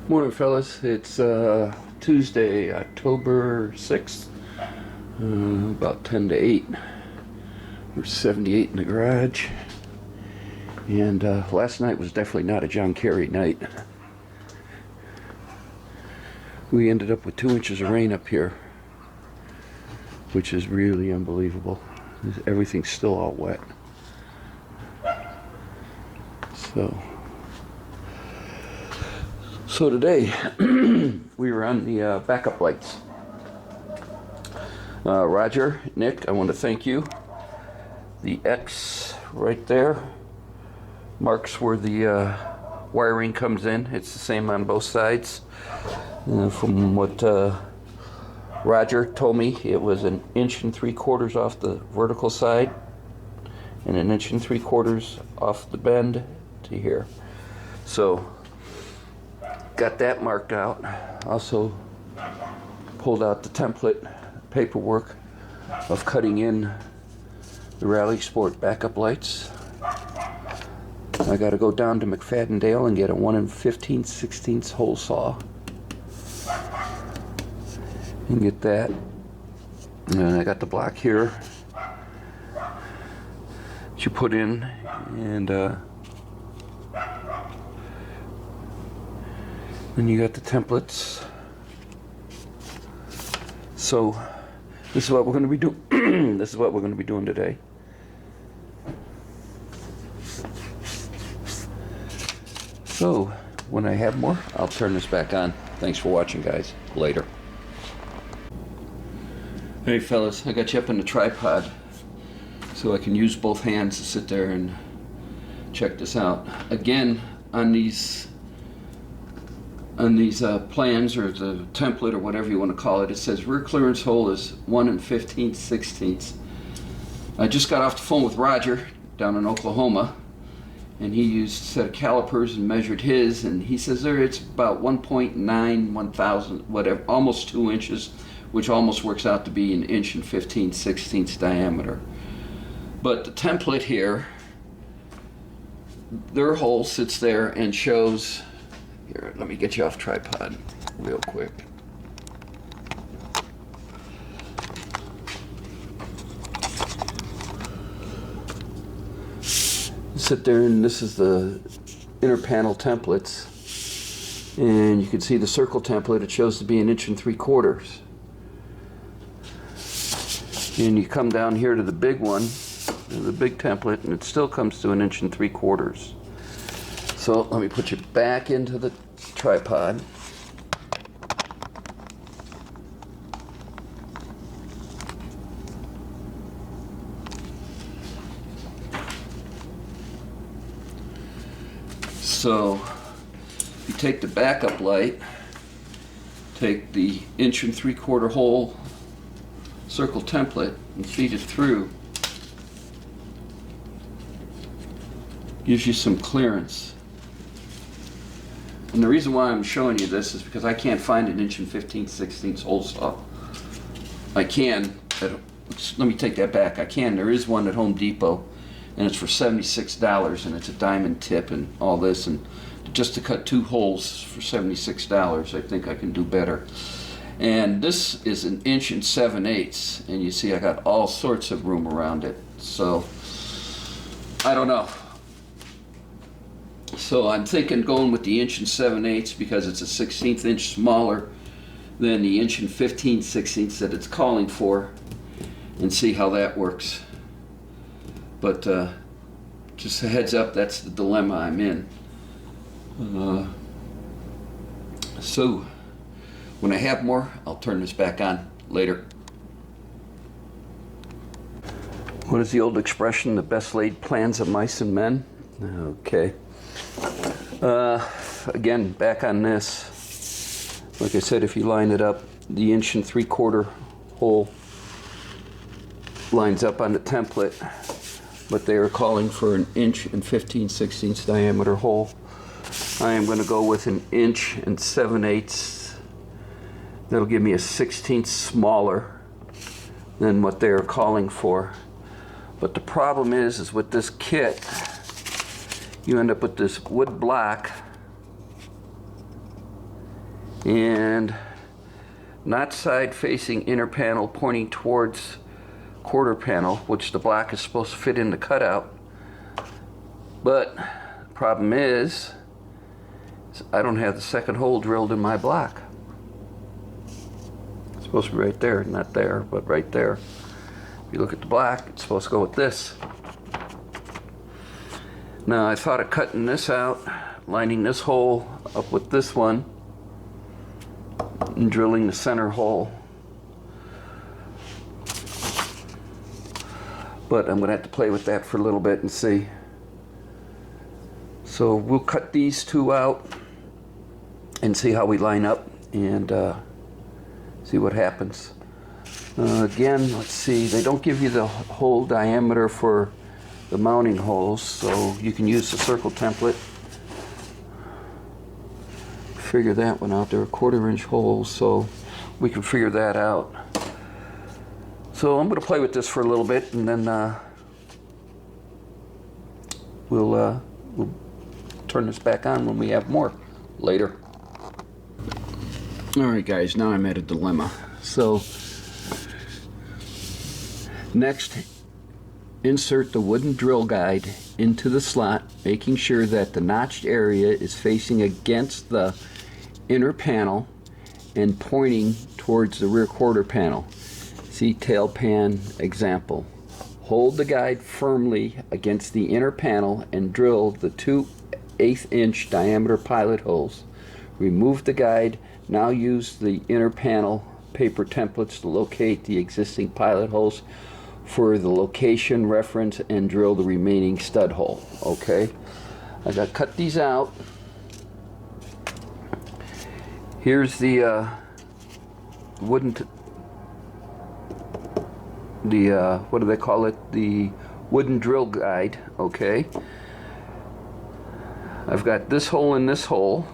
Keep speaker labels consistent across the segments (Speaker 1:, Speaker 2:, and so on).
Speaker 1: Morning, fellas. It's Tuesday, October 6th, about 10 to 8. We're 78 in the garage. And last night was definitely not a John Kerry night. We ended up with 2 inches of rain up here, which is really unbelievable. Everything's still all wet. So today we were on the backup lights. Roger, Nick, I want to thank you. The X right there marks where the wiring comes in. It's the same on both sides. From what Roger told me, it was 1 3/4 inches off the vertical side and 1 3/4 inches off the bend to here. So got that marked out. Also pulled out the template paperwork of cutting in the Rally Sport backup lights. I got to go down to McFadden-Dale and get a 1 15/16 hole saw and get that. And I got the block here that you put in, and then you got the templates. So this is what we're going to be doing. This is what we're going to be doing today. So when I have more, I'll turn this back on. Thanks for watching, guys. Later. Hey fellas, I got you up on the tripod so I can use both hands to sit there and check this out. Again, on these plans, or the template, or whatever you want to call it, it says rear clearance hole is 1 15/16. I just got off the phone with Roger down in Oklahoma, and he used a set of calipers and measured his, and he says there it's about 1.9, 1,000, whatever, almost 2 inches, which almost works out to be 1 15/16 diameter. But the template here, their hole sits there and shows. Here, let me get you off tripod real quick. Sit there, and this is the inner panel templates, and you can see the circle template. It shows to be 1 3/4 inches. And you come down here to the big one, the big template, and it still comes to 1 3/4 inches. So let me put you back into the tripod. So you take the backup light, take the 1 3/4 hole circle template and feed it through. Gives you some clearance. And the reason why I'm showing you this is because I can't find an 1 15/16 hole saw. I can, let me take that back. I can, there is one at Home Depot, and it's for $76, and it's a diamond tip and all this, and just to cut 2 holes for $76, I think I can do better. And this is 1 7/8 inches, and you see I got all sorts of room around it. So I don't know. So I'm thinking going with the 1 7/8 inches because it's a 1/16 inch smaller than the 1 15/16 that it's calling for, and see how that works. But just a heads up, that's the dilemma I'm in. So when I have more, I'll turn this back on later. What is the old expression? The best laid plans of mice and men? Okay. Again, back on this. Like I said, if you line it up, the 1 3/4 hole lines up on the template, but they are calling for 1 15/16 diameter hole. I am going to go with 1 7/8 inches. That'll give me a 1/16 smaller than what they're calling for. But the problem is with this kit, you end up with this wood block and not side facing inner panel pointing towards quarter panel, which the black is supposed to fit in the cutout. But the problem is I don't have the second hole drilled in my block. It's supposed to be right there, not there, but right there. If you look at the black, it's supposed to go with this. Now I thought of cutting this out, lining this hole up with this one, and drilling the center hole. But I'm going to have to play with that for a little bit and see. So we'll cut these two out and see how we line up and see what happens. Again, let's see, they don't give you the hole diameter for the mounting holes, so you can use the circle template. Figure that one out. They're a 1/4-inch holes, so we can figure that out. So I'm going to play with this for a little bit, and then we'll turn this back on when we have more later. Alright guys, now I'm at a dilemma. So next, insert the wooden drill guide into the slot, making sure that the notched area is facing against the inner panel and pointing towards the rear quarter panel. See tail pan example. Hold the guide firmly against the inner panel and drill the 2 1/8-inch diameter pilot holes. Remove the guide. Now use the inner panel paper templates to locate the existing pilot holes for the location reference and drill the remaining stud hole. Okay, I got to cut these out. Here's the wooden, what do they call it? The wooden drill guide. Okay, I've got this hole and this hole,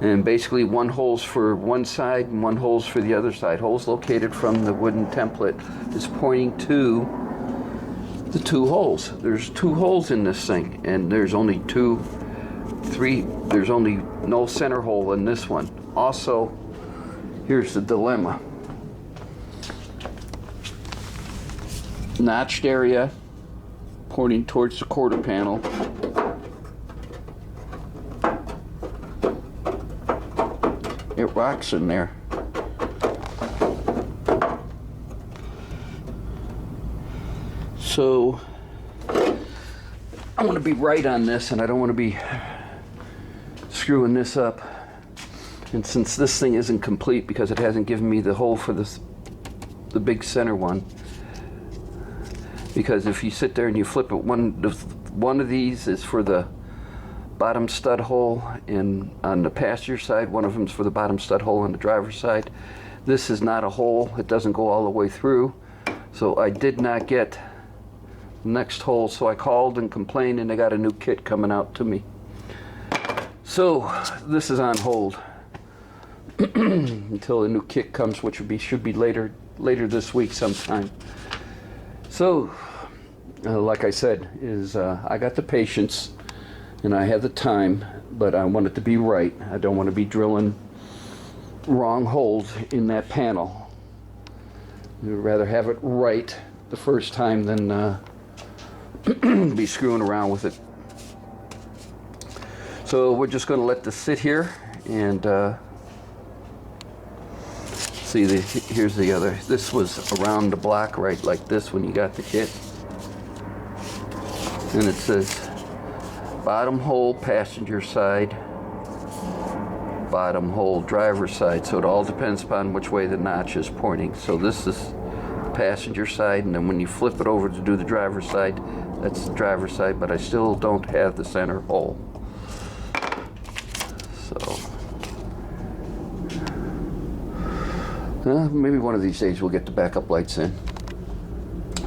Speaker 1: and basically one hole's for one side and one hole's for the other side. Holes located from the wooden template is pointing to the 2 holes. There's 2 holes in this thing, and there's only there's only no center hole in this one. Also, here's the dilemma. Notched area pointing towards the quarter panel. It rocks in there. So I want to be right on this, and I don't want to be screwing this up. And since this thing isn't complete because it hasn't given me the hole for this, the big center one, because if you sit there and you flip it, one of these is for the bottom stud hole, and on the passenger side, one of them is for the bottom stud hole on the driver's side. This is not a hole. It doesn't go all the way through, so I did not get the next hole. So I called and complained, and they got a new kit coming out to me. So this is on hold until a new kit comes, which should be later this week sometime. So like I said, I got the patience and I have the time, but I want it to be right. I don't want to be drilling wrong holes in that panel. I'd rather have it right the first time than be screwing around with it. So we're just going to let this sit here and see. Here's the other. This was around the block right like this when you got the kit, and it says bottom hole passenger side, bottom hole driver side. So it all depends upon which way the notch is pointing. So this is passenger side, and then when you flip it over to do the driver's side, that's the driver's side, but I still don't have the center hole. So maybe one of these days we'll get the backup lights in.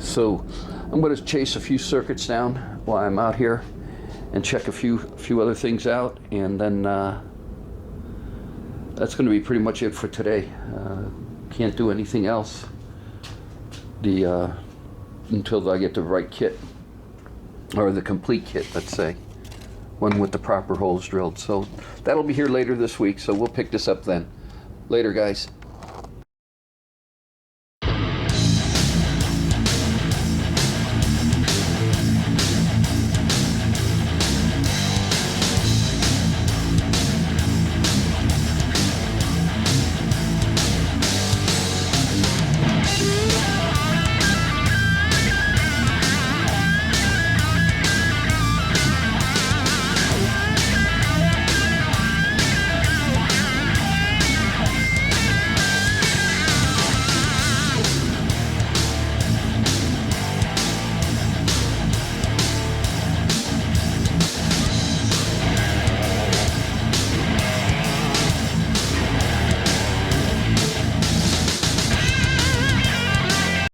Speaker 1: So I'm going to chase a few circuits down while I'm out here and check a few other things out, and then that's going to be pretty much it for today. Can't do anything else until I get the right kit, or the complete kit, let's say. one with the proper holes drilled. So that'll be here later this week, so we'll pick this up then. Later, guys.